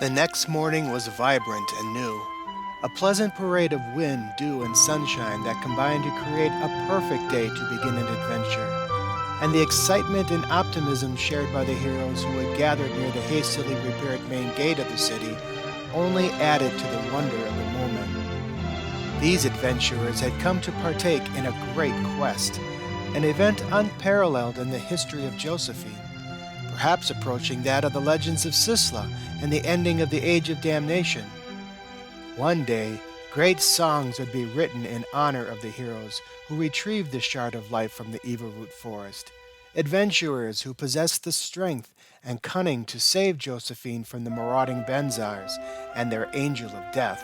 The next morning was vibrant and new. A pleasant parade of wind, dew, and sunshine that combined to create a perfect day to begin an adventure. And the excitement and optimism shared by the heroes who had gathered near the hastily repaired main gate of the city only added to the wonder of the moment. These adventurers had come to partake in a great quest, an event unparalleled in the history of Josephine, perhaps approaching that of the legends of Sisla and the ending of the Age of Damnation. One day, great songs would be written in honor of the heroes who retrieved the Shard of Life from the Evilroot forest, adventurers who possessed the strength and cunning to save Josephine from the marauding Benzars and their angel of death.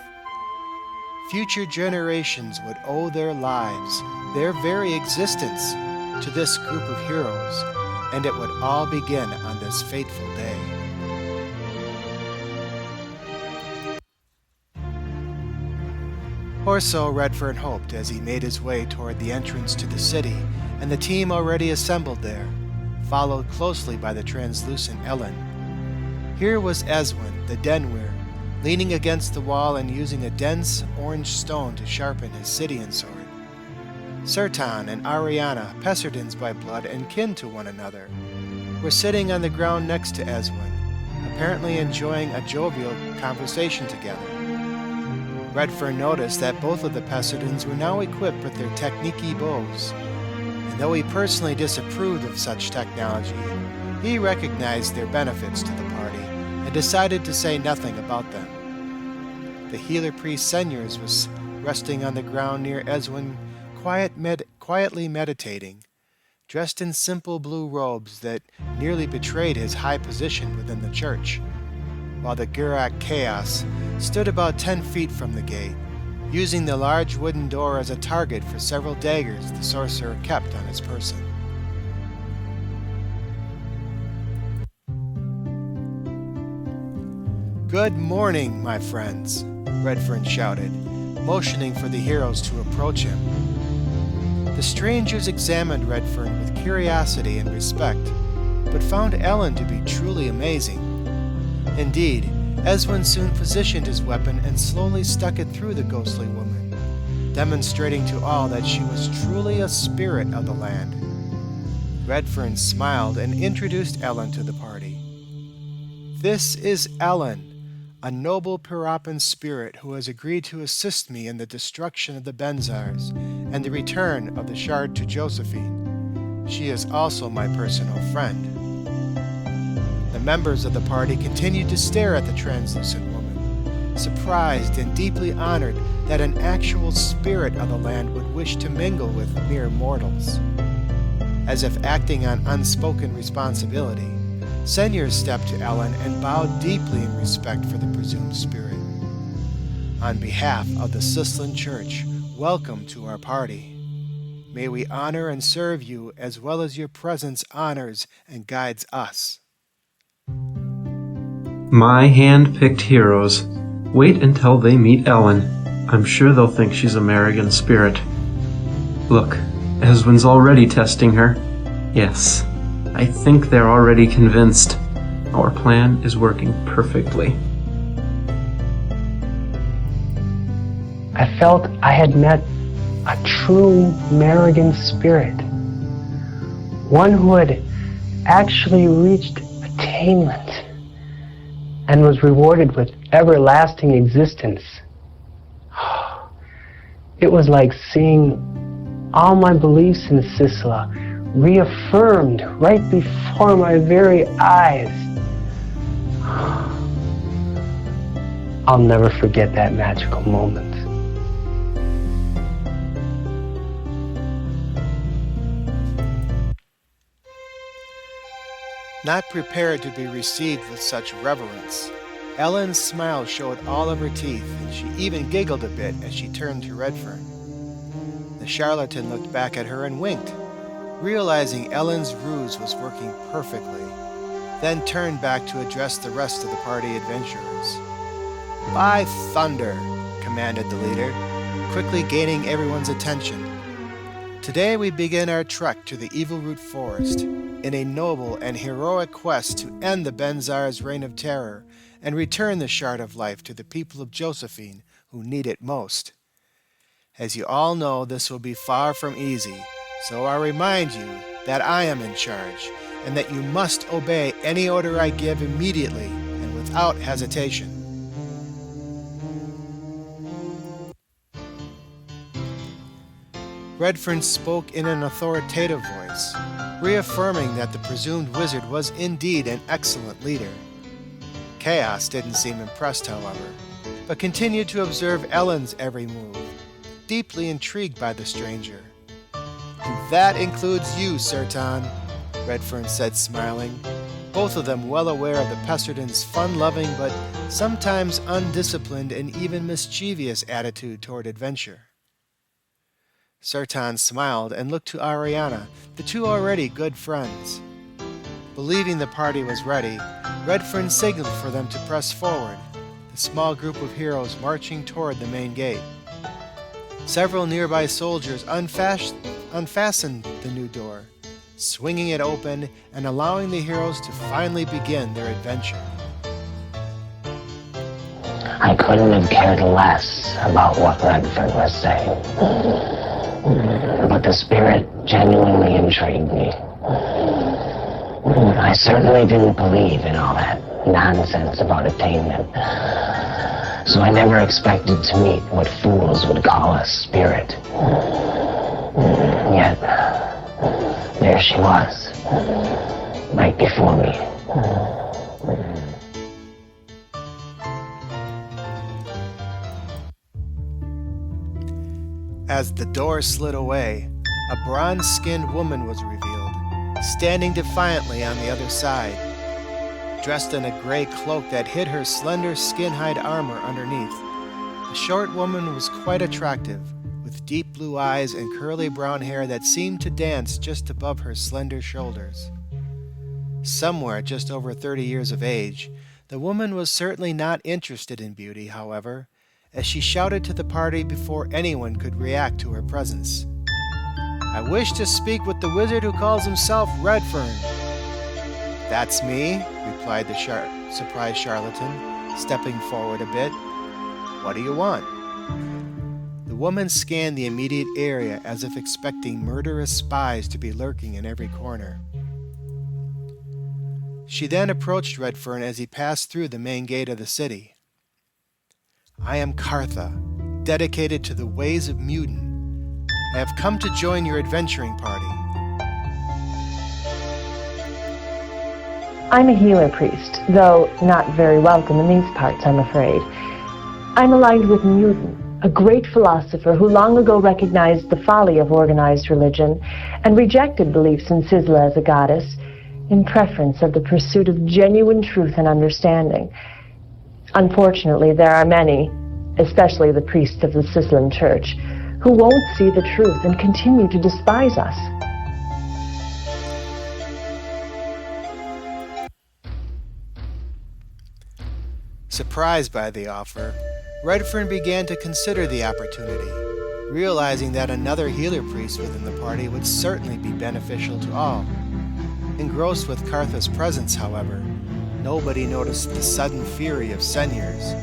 Future generations would owe their lives, their very existence, to this group of heroes, and it would all begin on this fateful day. Or so Redfern hoped as he made his way toward the entrance to the city and the team already assembled there, followed closely by the translucent Ellen. Here was Eswin, the Denweir, leaning against the wall and using a dense orange stone to sharpen his Sidian sword. Sertan and Ariana, Pesserdins by blood and kin to one another, were sitting on the ground next to Eswin, apparently enjoying a jovial conversation together. Redfern noticed that both of the Pesserdins were now equipped with their Technique bows, and though he personally disapproved of such technology, he recognized their benefits to the party and decided to say nothing about them. The healer priest Senyers was resting on the ground near Eswin, quietly meditating, dressed in simple blue robes that nearly betrayed his high position within the church, while the Gurak Chaos stood about 10 feet from the gate, using the large wooden door as a target for several daggers the sorcerer kept on his person. "Good morning, my friends," Redfern shouted, motioning for the heroes to approach him. The strangers examined Redfern with curiosity and respect, but found Ellen to be truly amazing. Indeed, Eswin soon positioned his weapon and slowly stuck it through the ghostly woman, demonstrating to all that she was truly a spirit of the land. Redfern smiled and introduced Ellen to the party. "This is Ellen, a noble Pirapan spirit who has agreed to assist me in the destruction of the Benzars and the return of the Shard to Josephine. She is also my personal friend." The members of the party continued to stare at the translucent woman, surprised and deeply honored that an actual spirit of the land would wish to mingle with mere mortals. As if acting on unspoken responsibility, Senyers stepped to Ellen and bowed deeply in respect for the presumed spirit. "On behalf of the Sislan Church, welcome to our party. May we honor and serve you as well as your presence honors and guides us." My hand-picked heroes. Wait until they meet Ellen. I'm sure they'll think she's a Marigan spirit. Look, Eswin's already testing her. Yes, I think they're already convinced. Our plan is working perfectly. I felt I had met a true Marigan spirit. One who had actually reached attainment and was rewarded with everlasting existence. It was like seeing all my beliefs in Sisla reaffirmed right before my very eyes. I'll never forget that magical moment. Not prepared to be received with such reverence, Ellen's smile showed all of her teeth, and she even giggled a bit as she turned to Redfern. The charlatan looked back at her and winked, realizing Ellen's ruse was working perfectly, then turned back to address the rest of the party adventurers. "By thunder," commanded the leader, quickly gaining everyone's attention. "Today we begin our trek to the Evilroot forest. in a noble and heroic quest to end the Benzar's reign of terror and return the Shard of Life to the people of Josephine who need it most. As you all know, this will be far from easy, so I remind you that I am in charge, and that you must obey any order I give immediately and without hesitation. Redfern spoke in an authoritative voice, reaffirming that the presumed wizard was indeed an excellent leader. Chaos didn't seem impressed, however, but continued to observe Ellen's every move, deeply intrigued by the stranger. "And that includes you, Sertan," Redfern said, smiling, both of them well aware of the Pesserdins' fun-loving but sometimes undisciplined and even mischievous attitude toward adventure. Sertan smiled and looked to Ariana, the two already good friends. Believing the party was ready, Redfern signaled for them to press forward, the small group of heroes marching toward the main gate. Several nearby soldiers unfastened the new door, swinging it open and allowing the heroes to finally begin their adventure. I couldn't have cared less about what Redford was saying, but the spirit genuinely intrigued me. I certainly didn't believe in all that nonsense about attainment, so I never expected to meet what fools would call a spirit. Yet, there she was, right before me. As the door slid away, a bronze-skinned woman was revealed, standing defiantly on the other side, dressed in a gray cloak that hid her slender skin-hide armor underneath. The short woman was quite attractive, with deep blue eyes and curly brown hair that seemed to dance just above her slender shoulders. Somewhere just over 30 years of age, the woman was certainly not interested in beauty, however, as she shouted to the party before anyone could react to her presence. "I wish to speak with the wizard who calls himself Redfern." "That's me," replied the surprised charlatan, stepping forward a bit. "What do you want?" The woman scanned the immediate area as if expecting murderous spies to be lurking in every corner. She then approached Redfern as he passed through the main gate of the city. "I am Cartha, dedicated to the ways of Muden. I have come to join your adventuring party." I'm a healer priest, though not very welcome in these parts, I'm afraid. I'm aligned with Muden, a great philosopher who long ago recognized the folly of organized religion and rejected beliefs in Sisla as a goddess in preference of the pursuit of genuine truth and understanding. Unfortunately, there are many, especially the priests of the Sislan Church, who won't see the truth and continue to despise us. Surprised by the offer, Redfern began to consider the opportunity, realizing that another healer priest within the party would certainly be beneficial to all. Engrossed with Cartha's presence, however, nobody noticed the sudden fury of Senyers,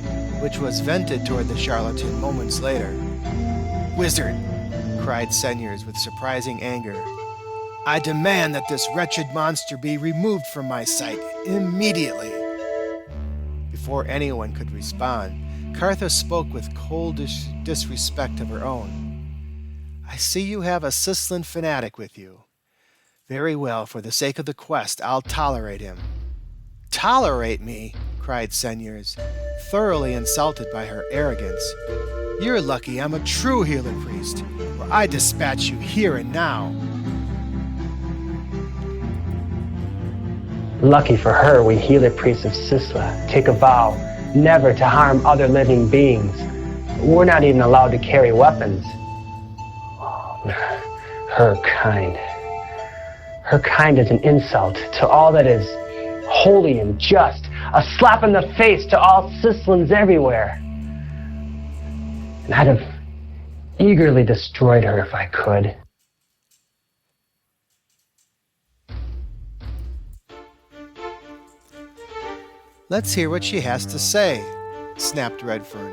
which was vented toward the charlatan moments later. "Wizard!" cried Senyers with surprising anger. "I demand that this wretched monster be removed from my sight immediately!" Before anyone could respond, Cartha spoke with cold disrespect of her own. "I see you have a Sislan fanatic with you. Very well, for the sake of the quest, I'll tolerate him." "Tolerate me?" cried Senyers, thoroughly insulted by her arrogance. "You're lucky I'm a true healer priest, or I dispatch you here and now." Lucky for her, we healer priests of Sisla take a vow never to harm other living beings. We're not even allowed to carry weapons. Her kind. Her kind is an insult to all that is holy and just, a slap in the face to all Sislans everywhere. And I'd have eagerly destroyed her if I could. Let's hear what she has to say, snapped Redfern,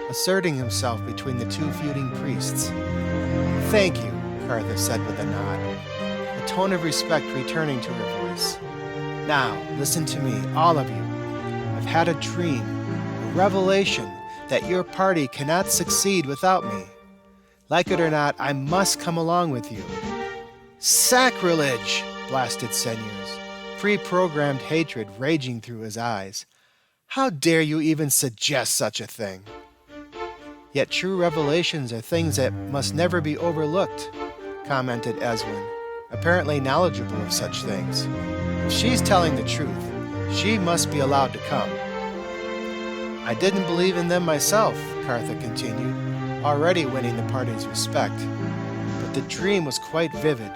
asserting himself between the two feuding priests. Thank you, Cartha said with a nod, a tone of respect returning to her voice. Now, listen to me, all of you. I've had a dream, a revelation, that your party cannot succeed without me. Like it or not, I must come along with you. Sacrilege! Blasted Seniors, pre-programmed hatred raging through his eyes. How dare you even suggest such a thing? Yet true revelations are things that must never be overlooked, commented Eswin, apparently knowledgeable of such things. If she's telling the truth, she must be allowed to come. I didn't believe in them myself, Cartha continued, already winning the party's respect. But the dream was quite vivid.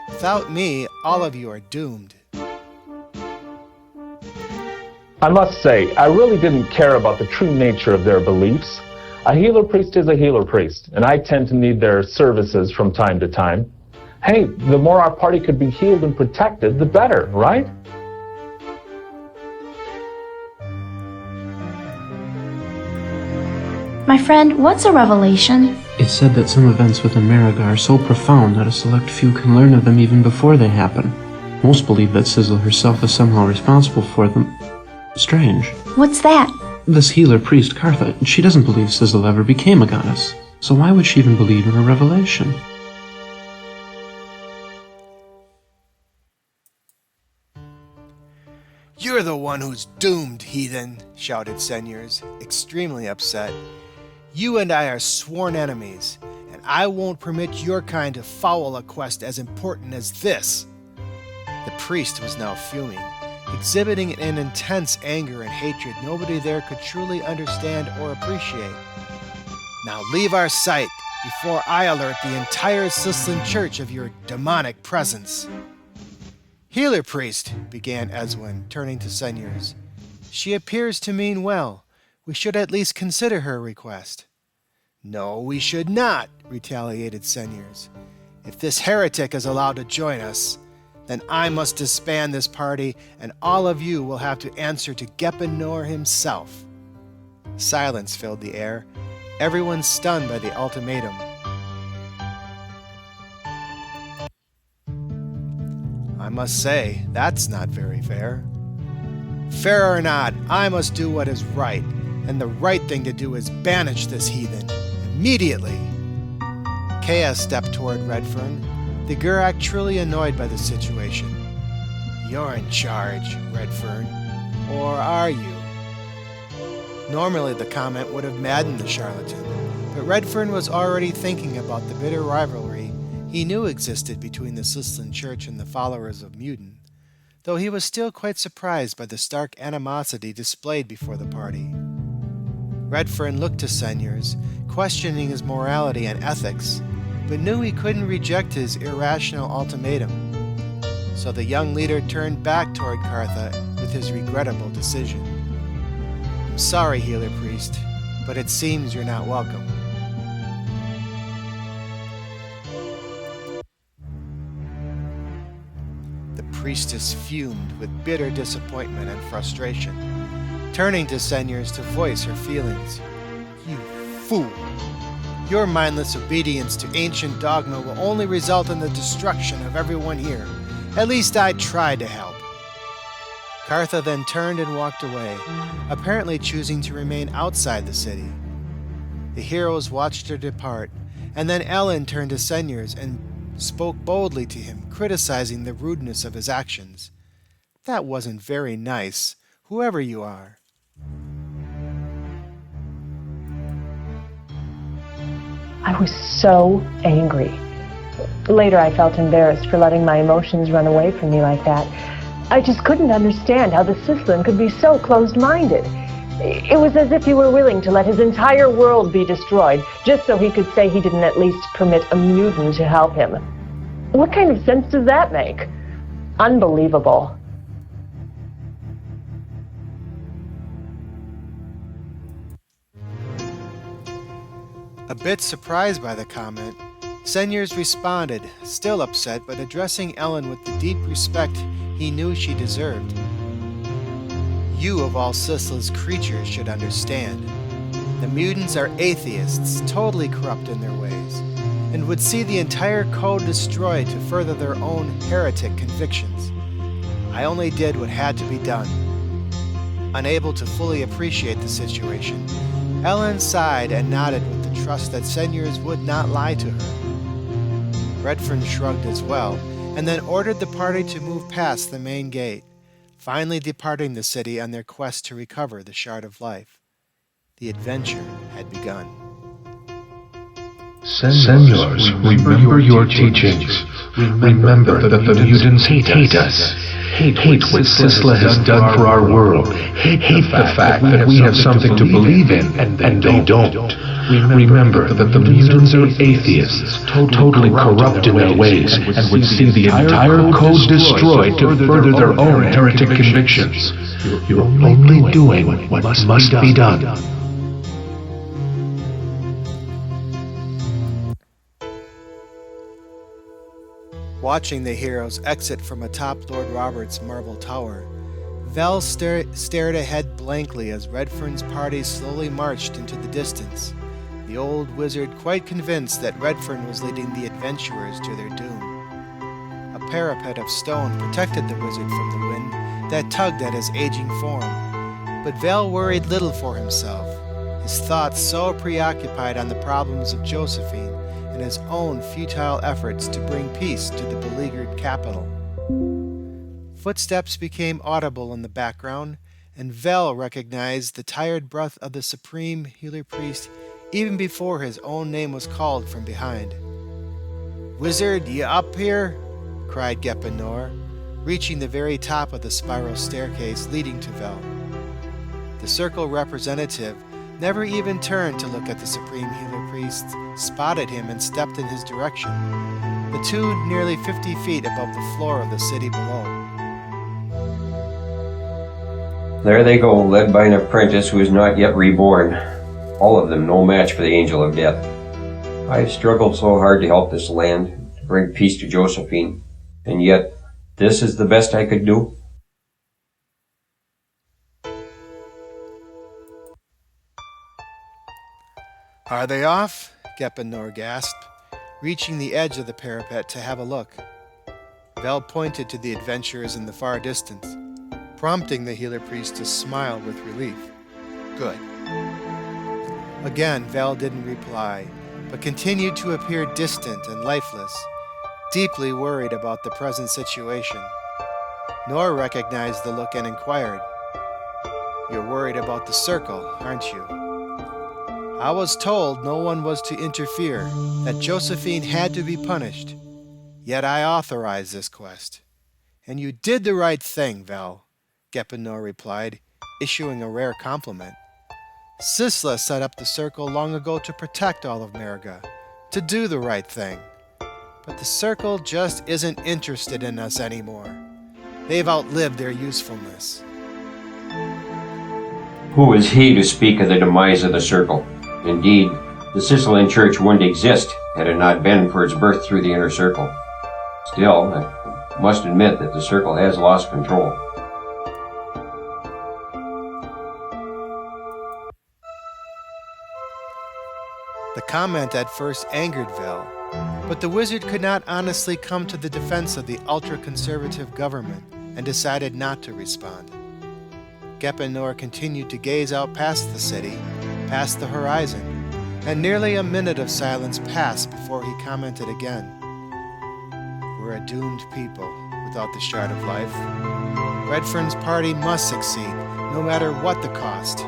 Without me, all of you are doomed. I must say, I really didn't care about the true nature of their beliefs. A healer priest is a healer priest, and I tend to need their services from time to time. Hey, the more our party could be healed and protected, the better, right? My friend, what's a revelation? It's said that some events within Mariga are so profound that a select few can learn of them even before they happen. Most believe that Sizzle herself is somehow responsible for them. Strange. What's that? This healer priest, Cartha, she doesn't believe Sizzle ever became a goddess. So why would she even believe in a revelation? You're the one who's doomed, heathen, shouted Seniors, extremely upset. You and I are sworn enemies, and I won't permit your kind to foul a quest as important as this. The priest was now fuming, exhibiting an intense anger and hatred nobody there could truly understand or appreciate. Now leave our sight before I alert the entire Sislan Church of your demonic presence. Healer priest, began Eswin, turning to Seniors. She appears to mean well. We should at least consider her request. No, we should not, retaliated Seniors. If this heretic is allowed to join us, then I must disband this party, and all of you will have to answer to Gepenor himself. Silence filled the air, everyone stunned by the ultimatum. I must say, that's not very fair. Fair or not, I must do what is right, and the right thing to do is banish this heathen, immediately. Kea stepped toward Redfern, the Gurak truly annoyed by the situation. You're in charge, Redfern. Or are you? Normally the comment would have maddened the charlatan, but Redfern was already thinking about the bitter rivalry he knew existed between the Sislan Church and the followers of Mutin, though he was still quite surprised by the stark animosity displayed before the party. Redfern looked to Seniors, questioning his morality and ethics, but knew he couldn't reject his irrational ultimatum. So the young leader turned back toward Cartha with his regrettable decision. I'm sorry, Healer Priest, but it seems you're not welcome. The priestess fumed with bitter disappointment and frustration, turning to Seniors to voice her feelings. You fool! Your mindless obedience to ancient dogma will only result in the destruction of everyone here. At least I tried to help. Cartha then turned and walked away, apparently choosing to remain outside the city. The heroes watched her depart, and then Ellen turned to Seniors and spoke boldly to him, criticizing the rudeness of his actions. That wasn't very nice, whoever you are. I was so angry. Later, I felt embarrassed for letting my emotions run away from me like that. I just couldn't understand how the Sislan could be so closed-minded. It was as if he were willing to let his entire world be destroyed, just so he could say he didn't at least permit a mutant to help him. What kind of sense does that make? Unbelievable. A bit surprised by the comment, Seniors responded, still upset but addressing Ellen with the deep respect he knew she deserved. you of all Sisla's creatures should understand. The mutants are atheists, totally corrupt in their ways, and would see the entire code destroyed to further their own heretic convictions. I only did what had to be done. Unable to fully appreciate the situation, Ellen sighed and nodded with the trust that seniors would not lie to her. Redfern shrugged as well, and then ordered the party to move past the main gate, finally departing the city on their quest to recover the Shard of Life. The adventure had begun. Senors, remember your teachings. Remember that the mutants hate us. Hate what Sisla has done for our world. Hate the fact that we have something to believe in, and they don't. Remember that the mutants are atheists, totally corrupt in their ways, and would see the entire code destroyed to further their own heretic convictions. You're only doing what must be done. Watching the heroes exit from atop Lord Robert's marble tower, Vel stared ahead blankly as Redfern's party slowly marched into the distance, the old wizard quite convinced that Redfern was leading the adventurers to their doom. A parapet of stone protected the wizard from the wind that tugged at his aging form, but Vel worried little for himself, his thoughts so preoccupied on the problems of Josephine and his own futile efforts to bring peace to the beleaguered capital. Footsteps became audible in the background, and Vel recognized the tired breath of the supreme healer priest even before his own name was called from behind. "Wizard, you up here?" cried Gepenor, reaching the very top of the spiral staircase leading to Vel. The circle representative never even turned to look at the supreme healer priest, spotted him and stepped in his direction, the two nearly 50 feet above the floor of the city below. There they go, led by an apprentice who is not yet reborn. All of them no match for the Angel of Death. I've struggled so hard to help this land, to bring peace to Josephine, and yet this is the best I could do? "Are they off?" Gepenor gasped, reaching the edge of the parapet to have a look. Vel pointed to the adventurers in the far distance, prompting the healer priest to smile with relief. "Good." Again, Vel didn't reply, but continued to appear distant and lifeless, deeply worried about the present situation. Nor recognized the look and inquired, "You're worried about the circle, aren't you? I was told no one was to interfere, that Josephine had to be punished. Yet I authorized this quest." "And you did the right thing, Vel," Gepenor replied, issuing a rare compliment. "Sisla set up the circle long ago to protect all of Mariga, to do the right thing. But the circle just isn't interested in us anymore. They've outlived their usefulness." Who is he to speak of the demise of the circle? Indeed, the Sicilian Church wouldn't exist had it not been for its birth through the inner circle. Still, I must admit that the circle has lost control. The comment at first angered Vel, but the wizard could not honestly come to the defense of the ultra-conservative government and decided not to respond. Gepenor continued to gaze out past the city, past the horizon, and nearly a minute of silence passed before he commented again. "We're a doomed people without the Shard of Life. Redfern's party must succeed, no matter what the cost."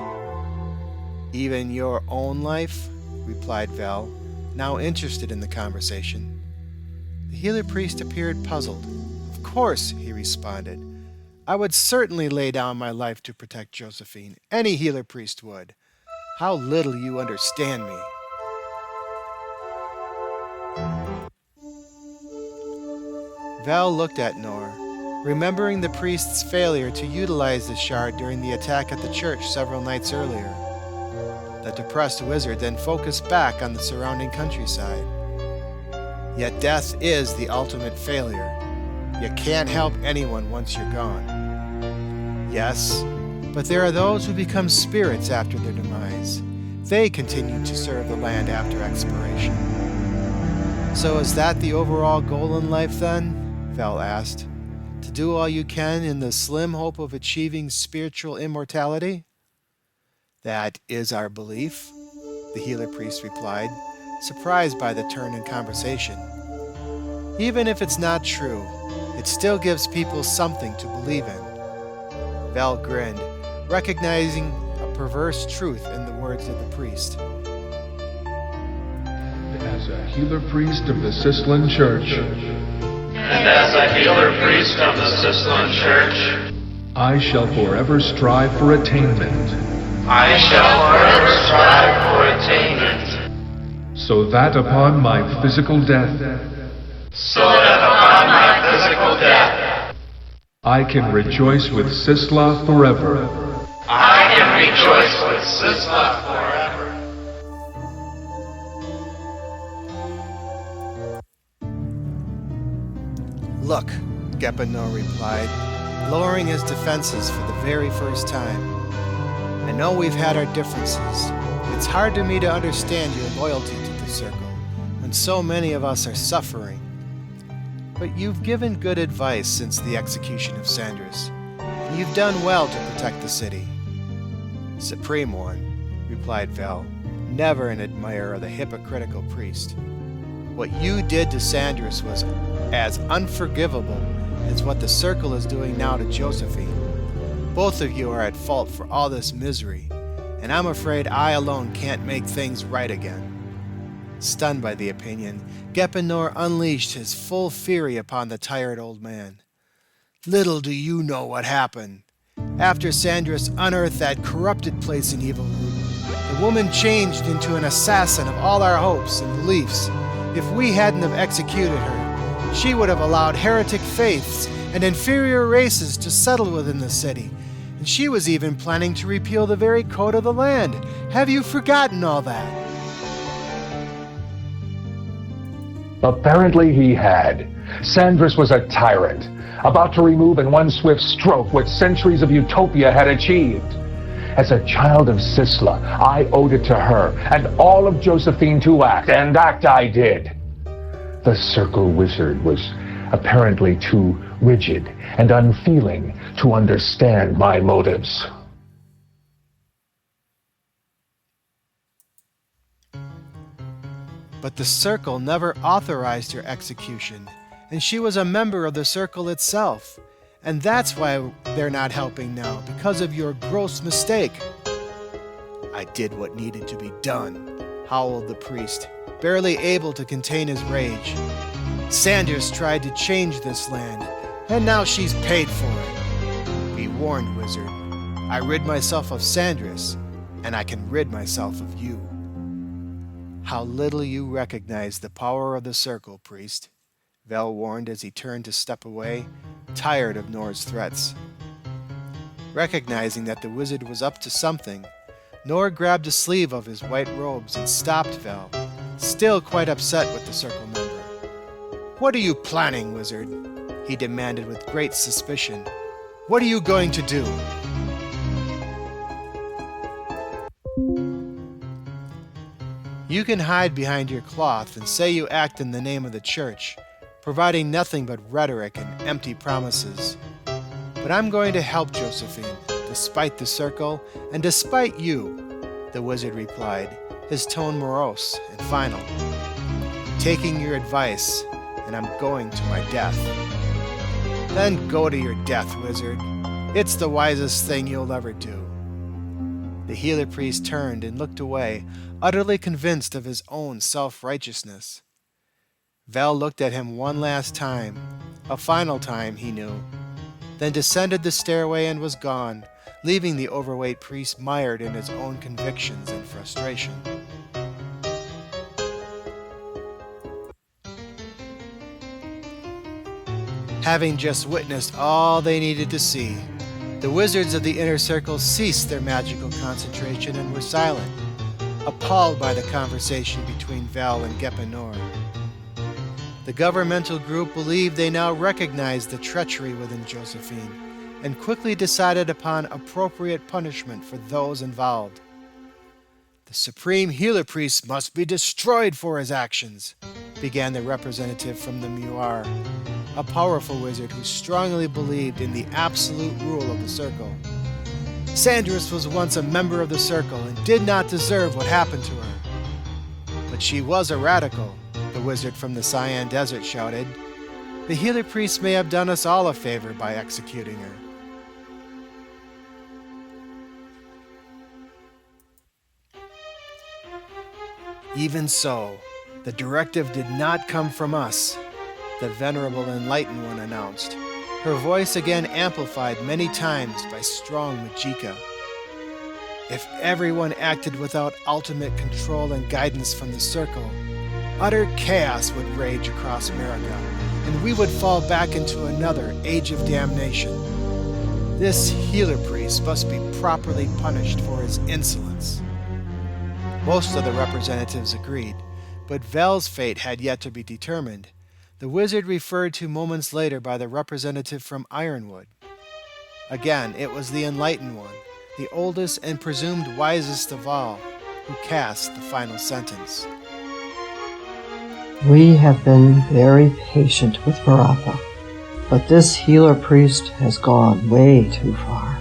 "Even your own life?" replied Vel, now interested in the conversation. The healer priest appeared puzzled. "Of course," he responded. "I would certainly lay down my life to protect Josephine. Any healer priest would. How little you understand me." Vel looked at Nor, remembering the priest's failure to utilize the shard during the attack at the church several nights earlier. The depressed wizard then focused back on the surrounding countryside. Yet death is the ultimate failure. You can't help anyone once you're gone. Yes, But there are those who become spirits after their demise. They continue to serve the land after expiration. So is that the overall goal in life then? Val asked. To do all you can in the slim hope of achieving spiritual immortality? That is our belief, the healer priest replied, surprised by the turn in conversation. Even if it's not true, it still gives people something to believe in. Val grinned, recognizing a perverse truth in the words of the priest. As a healer priest of the Sislan Church, and as a healer priest of the Sislan Church, I shall forever strive for attainment. I shall forever strive for attainment, So that upon my physical death, so that upon my physical death, I can rejoice with Sisla forever. I can rejoice with Sisla forever. Look, Gepenor replied, lowering his defenses for the very first time. I know we've had our differences. It's hard to me to understand your loyalty to the Circle when so many of us are suffering. But you've given good advice since the execution of Sandris, and you've done well to protect the city. Supreme One, replied Vel, never an admirer of the hypocritical priest. What you did to Sandris was as unforgivable as what the Circle is doing now to Josephine. Both of you are at fault for all this misery, and I'm afraid I alone can't make things right again. Stunned by the opinion, Gepenor unleashed his full fury upon the tired old man. Little do you know what happened. After Sandris unearthed that corrupted place in Evilroot, the woman changed into an assassin of all our hopes and beliefs. If we hadn't have executed her, she would have allowed heretic faiths and inferior races to settle within the city, and she was even planning to repeal the very code of the land. Have you forgotten all that? Apparently he had. Sandris was a tyrant, about to remove in one swift stroke what centuries of utopia had achieved. As a child of Sisla, I owed it to her and all of Josephine to act, and act I did. The Circle Wizard was apparently too rigid and unfeeling to understand my motives. But the Circle never authorized her execution, and she was a member of the Circle itself. And that's why they're not helping now, because of your gross mistake. I did what needed to be done, howled the priest, barely able to contain his rage. Sanders tried to change this land, and now she's paid for it. Be warned, Wizard. I rid myself of Sandris, and I can rid myself of you. How little you recognize the power of the Circle, priest, Vel warned as he turned to step away, tired of Nor's threats. Recognizing that the wizard was up to something, Nor grabbed a sleeve of his white robes and stopped Vel, still quite upset with the Circle member. "What are you planning, Wizard?" he demanded with great suspicion. "What are you going to do?" You can hide behind your cloth and say you act in the name of the church, providing nothing but rhetoric and empty promises. But I'm going to help Josephine, despite the Circle and despite you, the wizard replied, his tone morose and final. "Taking your advice, and I'm going to my death." "Then go to your death, wizard. It's the wisest thing you'll ever do." The healer priest turned and looked away, utterly convinced of his own self-righteousness. Vel looked at him one last time, a final time, he knew, then descended the stairway and was gone, leaving the overweight priest mired in his own convictions and frustration. Having just witnessed all they needed to see, the wizards of the Inner Circle ceased their magical concentration and were silent, appalled by the conversation between Vel and Gepenor. The governmental group believed they now recognized the treachery within Josephine, and quickly decided upon appropriate punishment for those involved. "The Supreme Healer Priest must be destroyed for his actions," began the representative from the Muar, a powerful wizard who strongly believed in the absolute rule of the Circle. "Sandris was once a member of the Circle and did not deserve what happened to her." "But she was a radical," the wizard from the Cyan Desert shouted. "The Healer Priest may have done us all a favor by executing her." "Even so, the directive did not come from us," the Venerable Enlightened One announced, her voice again amplified many times by strong Majika. "If everyone acted without ultimate control and guidance from the Circle, utter chaos would rage across America, and we would fall back into another age of damnation. This Healer Priest must be properly punished for his insolence." Most of the representatives agreed, but Vel's fate had yet to be determined. The wizard referred to moments later by the representative from Ironwood. Again, it was the Enlightened One, the oldest and presumed wisest of all, who cast the final sentence. "We have been very patient with Maratha, but this Healer Priest has gone way too far.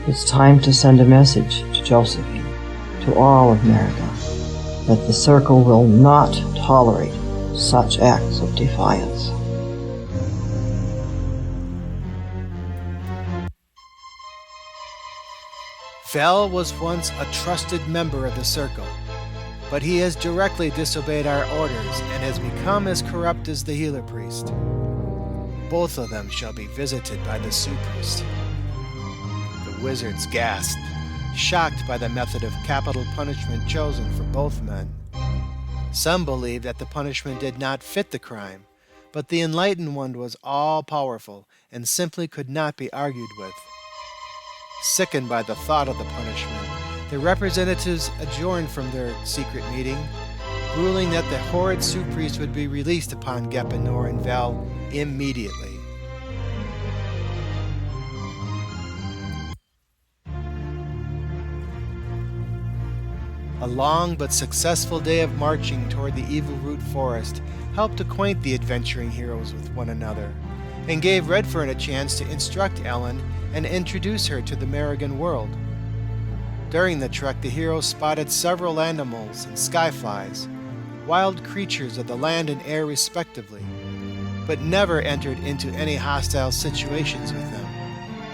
It's time to send a message to Josephine, to all of America, that the Circle will not tolerate such acts of defiance." Vel was once a trusted member of the Circle, but he has directly disobeyed our orders and has become as corrupt as the Healer Priest. Both of them shall be visited by the Sioux Priest. The wizards gasped, shocked by the method of capital punishment chosen for both men. Some believed that the punishment did not fit the crime, but the Enlightened One was all-powerful and simply could not be argued with. Sickened by the thought of the punishment, the representatives adjourned from their secret meeting, ruling that the horrid Sioux Priest would be released upon Gepenor and Vel immediately. A long but successful day of marching toward the Evilroot forest helped acquaint the adventuring heroes with one another, and gave Redfern a chance to instruct Ellen and introduce her to the Merrigan world. During the trek, the heroes spotted several animals and skyflies, wild creatures of the land and air respectively, but never entered into any hostile situations with them,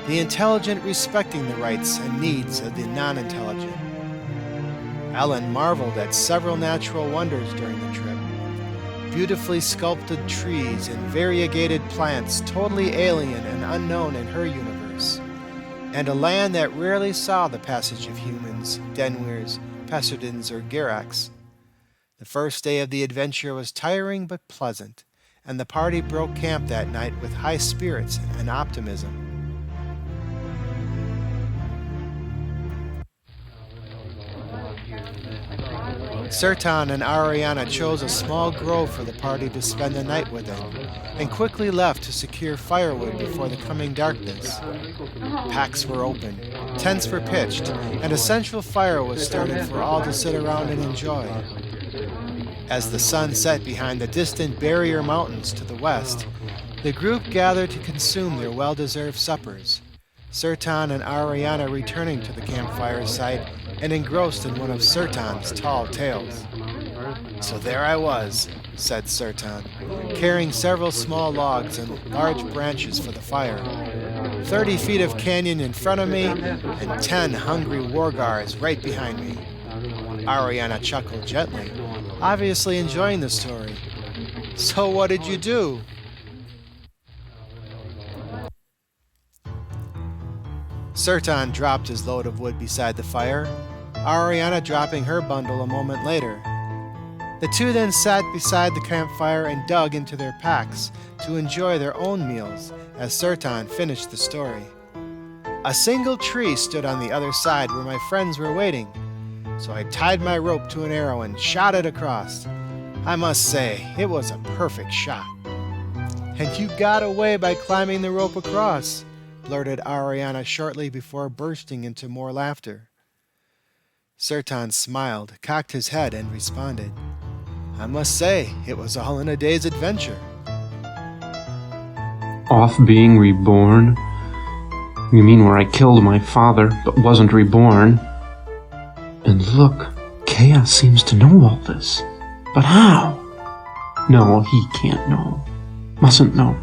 the intelligent respecting the rights and needs of the non-intelligent. Ellen marveled at several natural wonders during the trip. Beautifully sculpted trees and variegated plants totally alien and unknown in her universe, and a land that rarely saw the passage of humans, Denwirs, Peserdins, or Girax. The first day of the adventure was tiring but pleasant, and the party broke camp that night with high spirits and optimism. Sertan and Ariana chose a small grove for the party to spend the night within, and quickly left to secure firewood before the coming darkness. Packs were opened, tents were pitched, and a central fire was started for all to sit around and enjoy. As the sun set behind the distant Barrier Mountains to the west, the group gathered to consume their well-deserved suppers, Sertan and Ariana returning to the campfire site and engrossed in one of Sertan's tall tales. "So there I was," said Sertan, carrying several small logs and large branches for the fire. 30 feet of canyon in front of me and 10 hungry wargars right behind me. Ariana chuckled gently, obviously enjoying the story. "So what did you do?" Sertan dropped his load of wood beside the fire, Ariana dropping her bundle a moment later. The two then sat beside the campfire and dug into their packs to enjoy their own meals as Sertan finished the story. "A single tree stood on the other side where my friends were waiting, so I tied my rope to an arrow and shot it across. I must say, it was a perfect shot." "And you got away by climbing the rope across," blurted Ariana shortly before bursting into more laughter. Sertan smiled, cocked his head, and responded, I must say, it was all in a day's adventure. Off being reborn? You mean where I killed my father, but wasn't reborn? And look, Chaos seems to know all this. But how? No, he can't know. Mustn't know.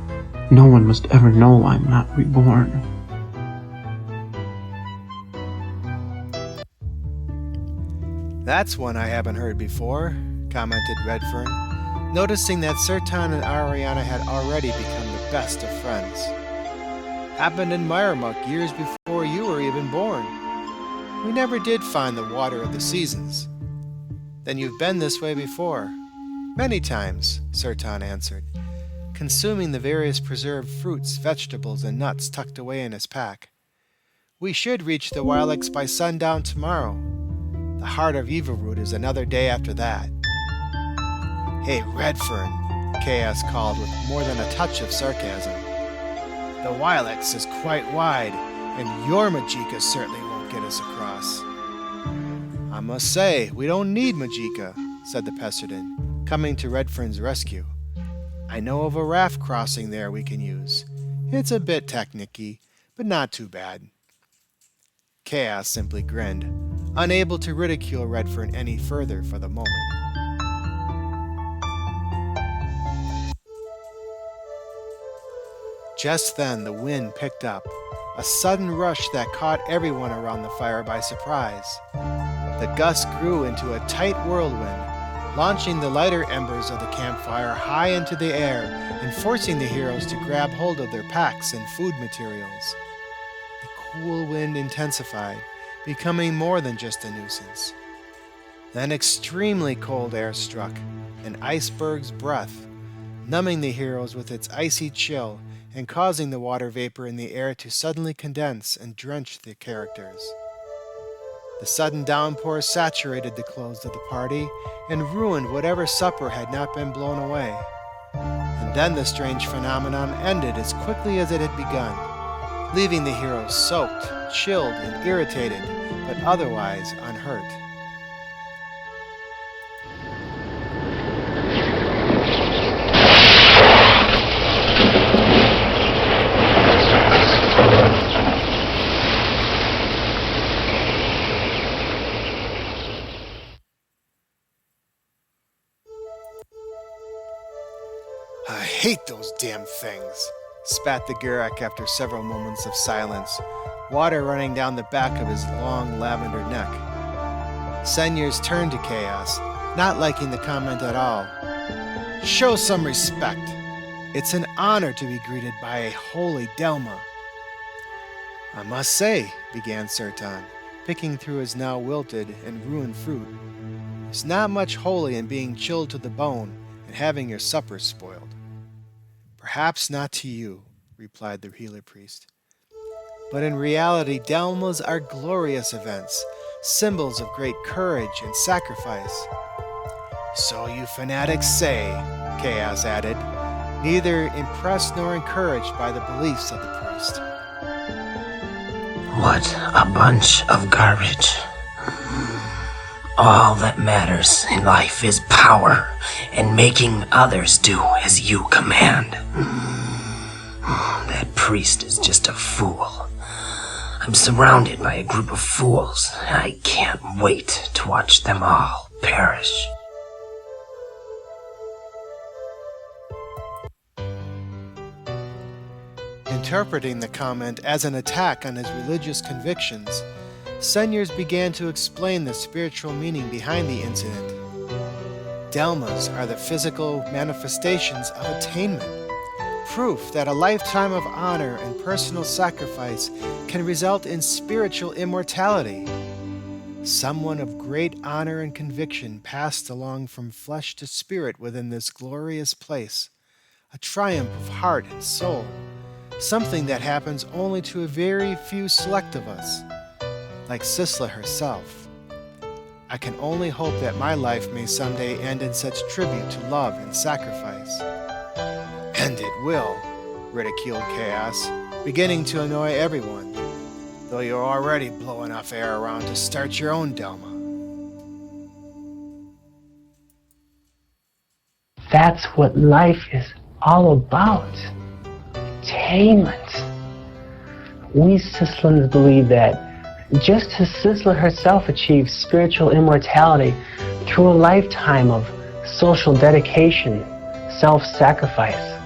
No one must ever know I'm not reborn. That's one I haven't heard before, commented Redfern, noticing that Sertan and Ariana had already become the best of friends. Happened in Meyermuck years before you were even born. We never did find the water of the seasons. Then you've been this way before. Many times, Sertan answered, consuming the various preserved fruits, vegetables, and nuts tucked away in his pack. We should reach the Wilex by sundown tomorrow. The heart of Evilroot is another day after that. Hey, Redfern, Chaos called with more than a touch of sarcasm. The Wilex is quite wide, and your Majika certainly won't get us across. I must say, we don't need Majika, said the Pesterdin, coming to Redfern's rescue. I know of a raft crossing there we can use. It's a bit technicky, but not too bad. Chaos simply grinned, unable to ridicule Redfern any further for the moment. Just then the wind picked up, a sudden rush that caught everyone around the fire by surprise. The gust grew into a tight whirlwind, launching the lighter embers of the campfire high into the air and forcing the heroes to grab hold of their packs and food materials. The cool wind intensified, becoming more than just a nuisance. Then extremely cold air struck, an iceberg's breath, numbing the heroes with its icy chill and causing the water vapor in the air to suddenly condense and drench the characters. The sudden downpour saturated the clothes of the party and ruined whatever supper had not been blown away. And then the strange phenomenon ended as quickly as it had begun, leaving the heroes soaked, chilled, and irritated, but otherwise unhurt. I hate those damn things, spat the Gurak after several moments of silence, water running down the back of his long lavender neck. Senyers turned to Chaos, not liking the comment at all. Show some respect. It's an honor to be greeted by a holy Delma. I must say, began Sertan, picking through his now wilted and ruined fruit, there's not much holy in being chilled to the bone and having your supper spoiled. Perhaps not to you, replied the healer priest. But in reality, Delmas are glorious events, symbols of great courage and sacrifice. So you fanatics say, Chaos added, neither impressed nor encouraged by the beliefs of the priest. What a bunch of garbage. All that matters in life is power and making others do as you command. That priest is just a fool. I'm surrounded by a group of fools, and I can't wait to watch them all perish. Interpreting the comment as an attack on his religious convictions, Senyers began to explain the spiritual meaning behind the incident. Delmas are the physical manifestations of attainment, proof that a lifetime of honor and personal sacrifice can result in spiritual immortality. Someone of great honor and conviction passed along from flesh to spirit within this glorious place, a triumph of heart and soul, something that happens only to a very few select of us, like Sisla herself. I can only hope that my life may someday end in such tribute to love and sacrifice. And it will, ridiculed Chaos, beginning to annoy everyone, though you're already blowing off air around to start your own Delma. That's what life is all about. Attainment. We Sislans believe that just as Sisla herself achieved spiritual immortality through a lifetime of social dedication, self-sacrifice,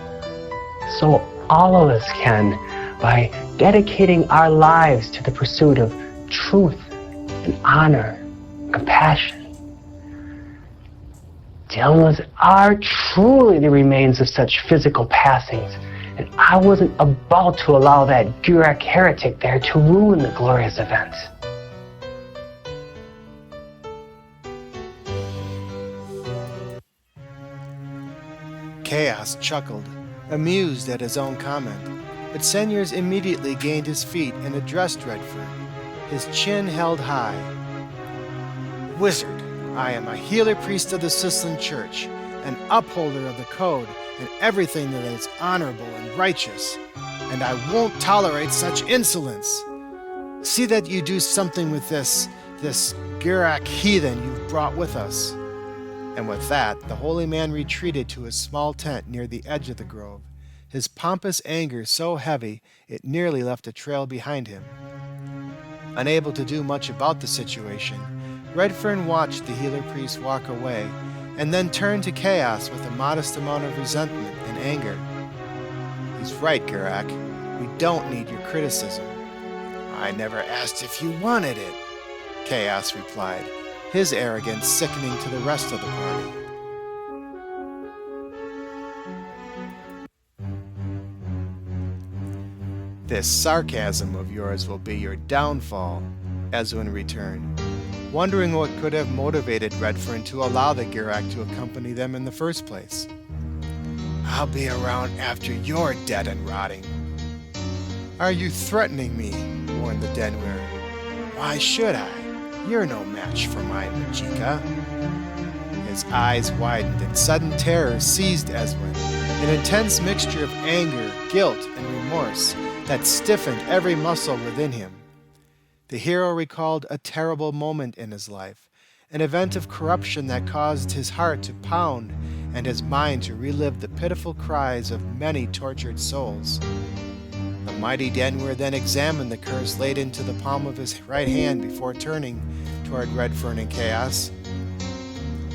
so all of us can by dedicating our lives to the pursuit of truth and honor, compassion. Delmas are truly the remains of such physical passings, and I wasn't about to allow that Gurak heretic there to ruin the glorious event. Chaos chuckled, amused at his own comment, but Senyers immediately gained his feet and addressed Redfern, his chin held high. Wizard, I am a healer priest of the Sislan Church, an upholder of the code and everything that is honorable and righteous, and I won't tolerate such insolence. See that you do something with this Gurak heathen you've brought with us. And with that, the holy man retreated to his small tent near the edge of the grove, his pompous anger so heavy it nearly left a trail behind him. Unable to do much about the situation, Redfern watched the healer priest walk away, and then turned to Chaos with a modest amount of resentment and anger. He's right, Gurak. We don't need your criticism. I never asked if you wanted it, Chaos replied, his arrogance sickening to the rest of the party. This sarcasm of yours will be your downfall, Ezwin returned, wondering what could have motivated Redfern to allow the Gurak to accompany them in the first place. I'll be around after you're dead and rotting. Are you threatening me? Warned the Denwir. Why should I? You're no match for my Majika. His eyes widened and sudden terror seized Ezwin, an intense mixture of anger, guilt, and remorse that stiffened every muscle within him. The hero recalled a terrible moment in his life, an event of corruption that caused his heart to pound and his mind to relive the pitiful cries of many tortured souls. The mighty Denwir then examined the curse laid into the palm of his right hand before turning toward Redfern and Chaos,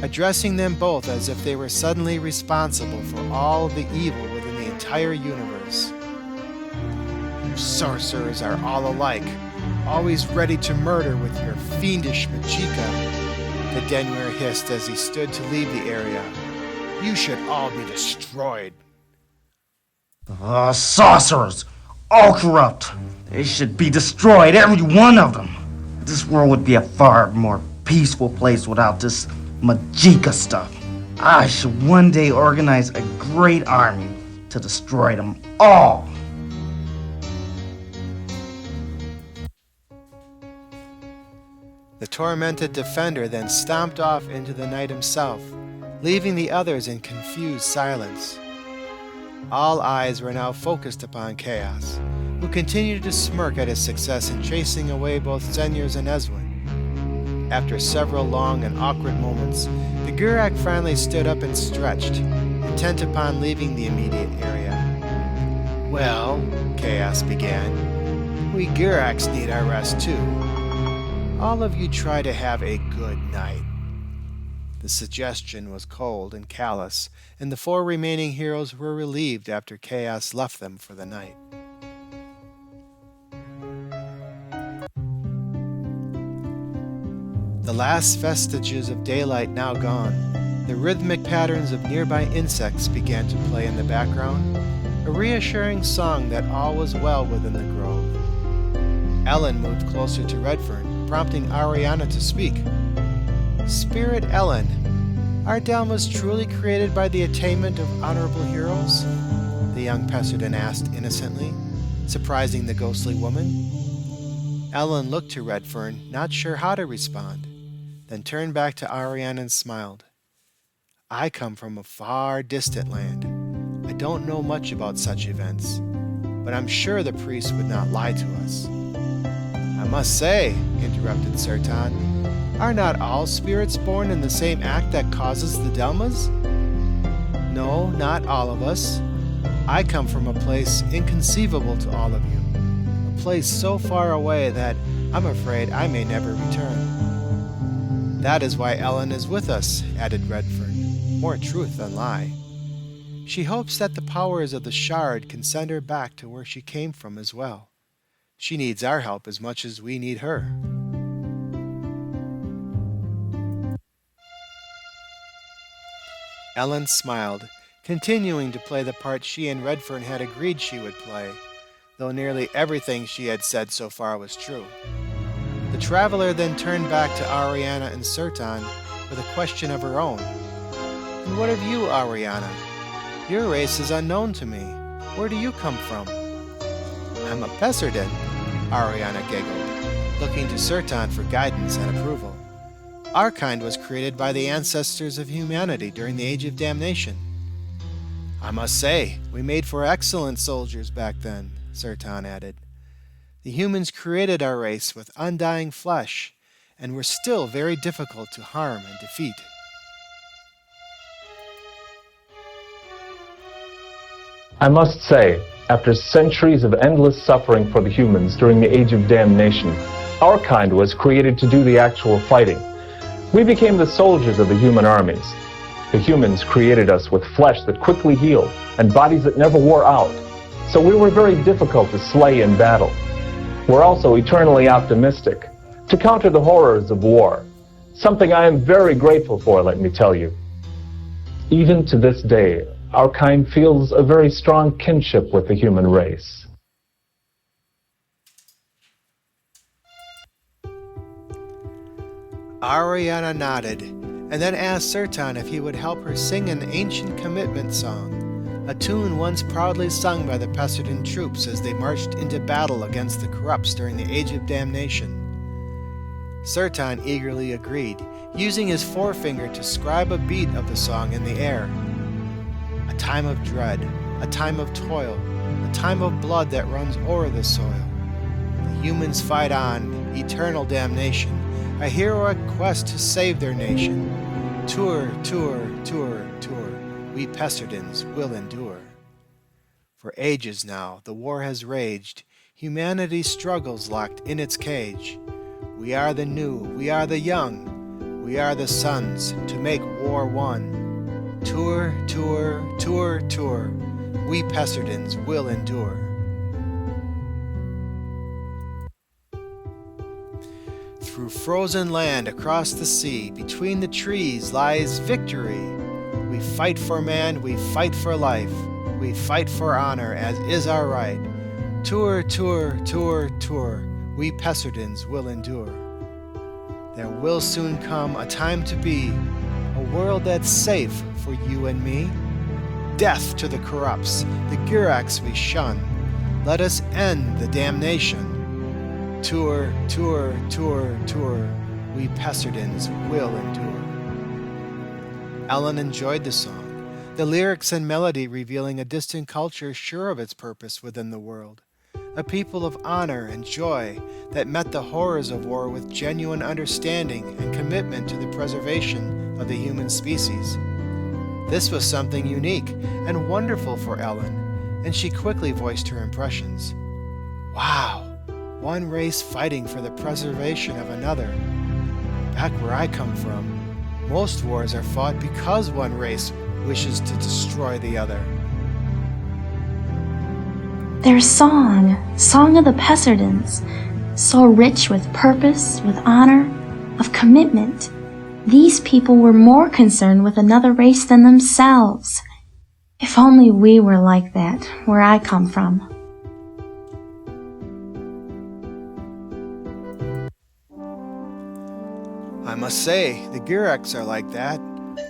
addressing them both as if they were suddenly responsible for all the evil within the entire universe. You sorcerers are all alike, always ready to murder with your fiendish Majika, the Denwir hissed as he stood to leave the area. You should all be destroyed. Sorcerers! All corrupt. They should be destroyed, every one of them. This world would be a far more peaceful place without this Majika stuff. I should one day organize a great army to destroy them all. The tormented defender then stomped off into the night himself, leaving the others in confused silence. All eyes were now focused upon Chaos, who continued to smirk at his success in chasing away both Senyers and Ezwin. After several long and awkward moments, the Gurak finally stood up and stretched, intent upon leaving the immediate area. Well, Chaos began, we Guraks need our rest too. All of you try to have a good night. The suggestion was cold and callous, and the four remaining heroes were relieved after Chaos left them for the night. The last vestiges of daylight now gone, the rhythmic patterns of nearby insects began to play in the background, a reassuring song that all was well within the grove. Ellen moved closer to Redfern, prompting Ariana to speak. Spirit Ellen, are Delmas truly created by the attainment of honorable heroes? The young Pesserden asked innocently, surprising the ghostly woman. Ellen looked to Redfern, not sure how to respond, then turned back to Ariana and smiled. I come from a far distant land. I don't know much about such events, but I'm sure the priest would not lie to us. I must say, interrupted Sertan, are not all spirits born in the same act that causes the Delmas? No, not all of us. I come from a place inconceivable to all of you, a place so far away that I'm afraid I may never return. That is why Ellen is with us, added Redfern, more truth than lie. She hopes that the powers of the shard can send her back to where she came from as well. She needs our help as much as we need her. Ellen smiled, continuing to play the part she and Redfern had agreed she would play, though nearly everything she had said so far was true. The traveler then turned back to Ariana and Sertan with a question of her own. And what of you, Ariana? Your race is unknown to me. Where do you come from? I'm a Pessardin, Ariana giggled, looking to Sertan for guidance and approval. Our kind was created by the ancestors of humanity during the Age of Damnation. I must say, we made for excellent soldiers back then, Sertan added. The humans created our race with undying flesh, and were still very difficult to harm and defeat. I must say, after centuries of endless suffering for the humans during the Age of Damnation, our kind was created to do the actual fighting. We became the soldiers of the human armies. The humans created us with flesh that quickly healed and bodies that never wore out, so we were very difficult to slay in battle. We're also eternally optimistic, to counter the horrors of war, something I am very grateful for, let me tell you. Even to this day, our kind feels a very strong kinship with the human race. Ariana nodded, and then asked Sertan if he would help her sing an ancient commitment song, a tune once proudly sung by the Pessardin troops as they marched into battle against the corrupts during the Age of Damnation. Sertan eagerly agreed, using his forefinger to scribe a beat of the song in the air. A time of dread, a time of toil, a time of blood that runs o'er the soil. The humans fight on, eternal damnation, a heroic quest to save their nation. Tour, tour, tour, tour, we Pessardins will endure. For ages now the war has raged, humanity struggles locked in its cage. We are the new, we are the young, we are the sons to make war one. Tour, tour, tour, tour, we Pessardins will endure. Through frozen land across the sea, between the trees lies victory. We fight for man, we fight for life, we fight for honor as is our right. Tour, tour, tour, tour, we Pessardins will endure. There will soon come a time to be a world that's safe for you and me. Death to the corrupts, the Giracs we shun. Let us end the damnation. Tour, tour, tour, tour, we Pessardins will endure. Ellen enjoyed the song, the lyrics and melody revealing a distant culture sure of its purpose within the world, a people of honor and joy that met the horrors of war with genuine understanding and commitment to the preservation of the human species. This was something unique and wonderful for Ellen, and she quickly voiced her impressions. Wow! One race fighting for the preservation of another. Back where I come from, most wars are fought because one race wishes to destroy the other. Their song of the Pessardins, so rich with purpose, with honor, of commitment. These people were more concerned with another race than themselves. If only we were like that, where I come from. I must say, the Giracs are like that,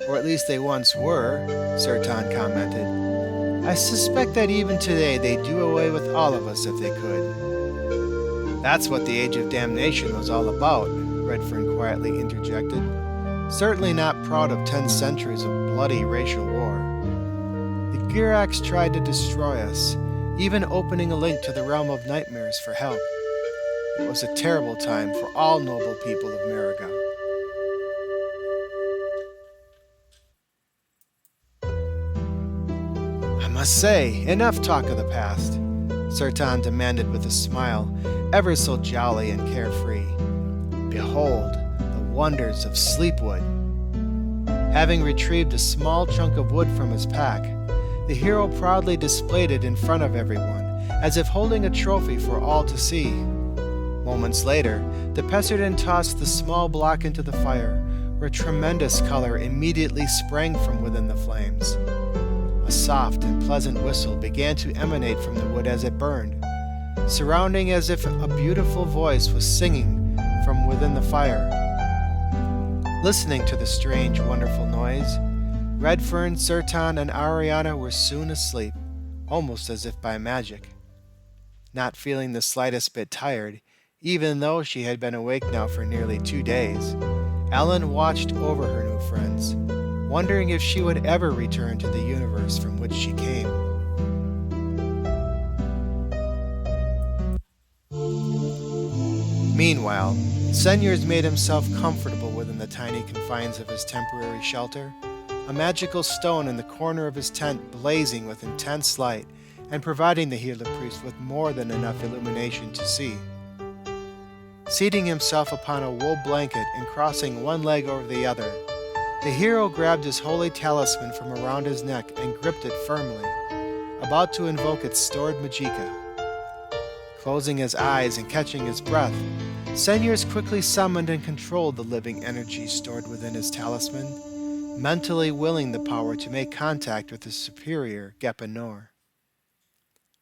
or at least they once were, Sertan commented. I suspect that even today they'd do away with all of us if they could. That's what the Age of Damnation was all about, Redfern quietly interjected. Certainly not proud of 10 centuries of bloody racial war. The Giracs tried to destroy us, even opening a link to the realm of nightmares for help. It was a terrible time for all noble people of Mariga. I must say, enough talk of the past, Sertan demanded with a smile, ever so jolly and carefree. Behold, the wonders of Sleepwood. Having retrieved a small chunk of wood from his pack, the hero proudly displayed it in front of everyone, as if holding a trophy for all to see. Moments later, the Pesserden tossed the small block into the fire, where tremendous color immediately sprang from within the flames. A soft and pleasant whistle began to emanate from the wood as it burned, surrounding as if a beautiful voice was singing from within the fire. Listening to the strange, wonderful noise, Redfern, Sertan, and Ariana were soon asleep, almost as if by magic. Not feeling the slightest bit tired, even though she had been awake now for nearly 2 days, Ellen watched over her new friends, wondering if she would ever return to the universe from which she came. Meanwhile, Senyers made himself comfortable within the tiny confines of his temporary shelter, a magical stone in the corner of his tent blazing with intense light and providing the healer priest with more than enough illumination to see. Seating himself upon a wool blanket and crossing one leg over the other, the hero grabbed his holy talisman from around his neck and gripped it firmly, about to invoke its stored magicka. Closing his eyes and catching his breath, Senyers quickly summoned and controlled the living energy stored within his talisman, mentally willing the power to make contact with his superior, Gepenor.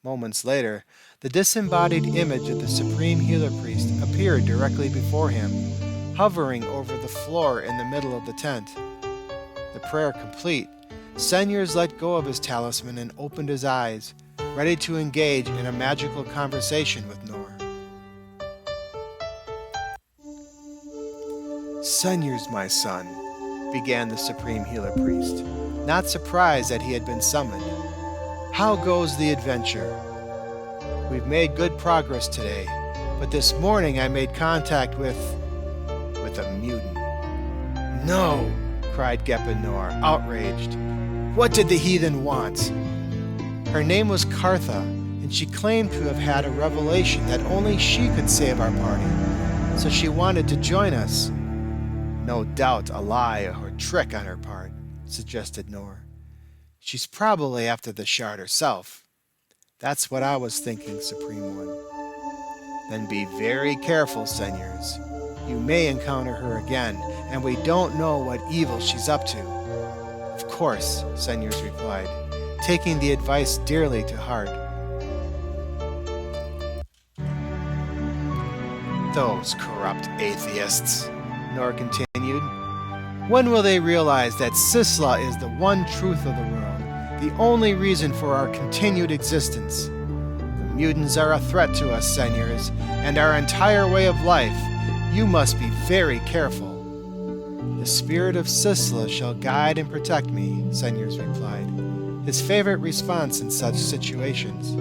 Moments later, the disembodied image of the Supreme Healer Priest appeared directly before him, hovering over the floor in the middle of the tent. The prayer complete, Senyers let go of his talisman and opened his eyes, ready to engage in a magical conversation with Nor. Senyers, my son, began the Supreme Healer Priest, not surprised that he had been summoned. How goes the adventure? We've made good progress today, but this morning I made contact with a mutant. No, cried Gepenor, outraged. What did the heathen want? Her name was Cartha, and she claimed to have had a revelation that only she could save our party, so she wanted to join us. No doubt a lie or a trick on her part, suggested Nor. She's probably after the shard herself. That's what I was thinking, Supreme One. Then be very careful, Senyers. You may encounter her again, and we don't know what evil she's up to. Of course, Senyers replied, taking the advice dearly to heart. Those corrupt atheists, Nor continued. When will they realize that Sisla is the one truth of the world, the only reason for our continued existence? The mutants are a threat to us, Senyers, and our entire way of life. You must be very careful. The spirit of Sisla shall guide and protect me, Senyers replied, his favorite response in such situations.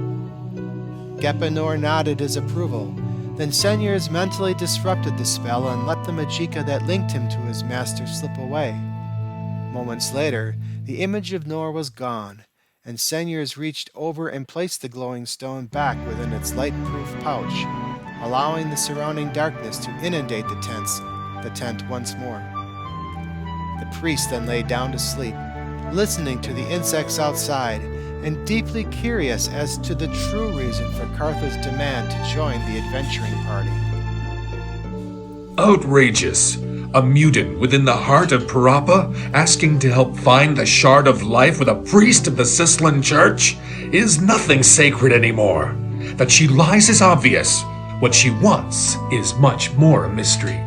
Gepenor nodded his approval. Then Senyers mentally disrupted the spell and let the magicka that linked him to his master slip away. Moments later, the image of Nor was gone, and Senyers reached over and placed the glowing stone back within its light-proof pouch, allowing the surrounding darkness to inundate the tent once more. The priest then lay down to sleep, listening to the insects outside, and deeply curious as to the true reason for Cartha's demand to join the adventuring party. Outrageous! A mutant within the heart of Parappa asking to help find the Shard of Life with a priest of the Sislan Church? Is nothing sacred anymore? That she lies is obvious. What she wants is much more a mystery.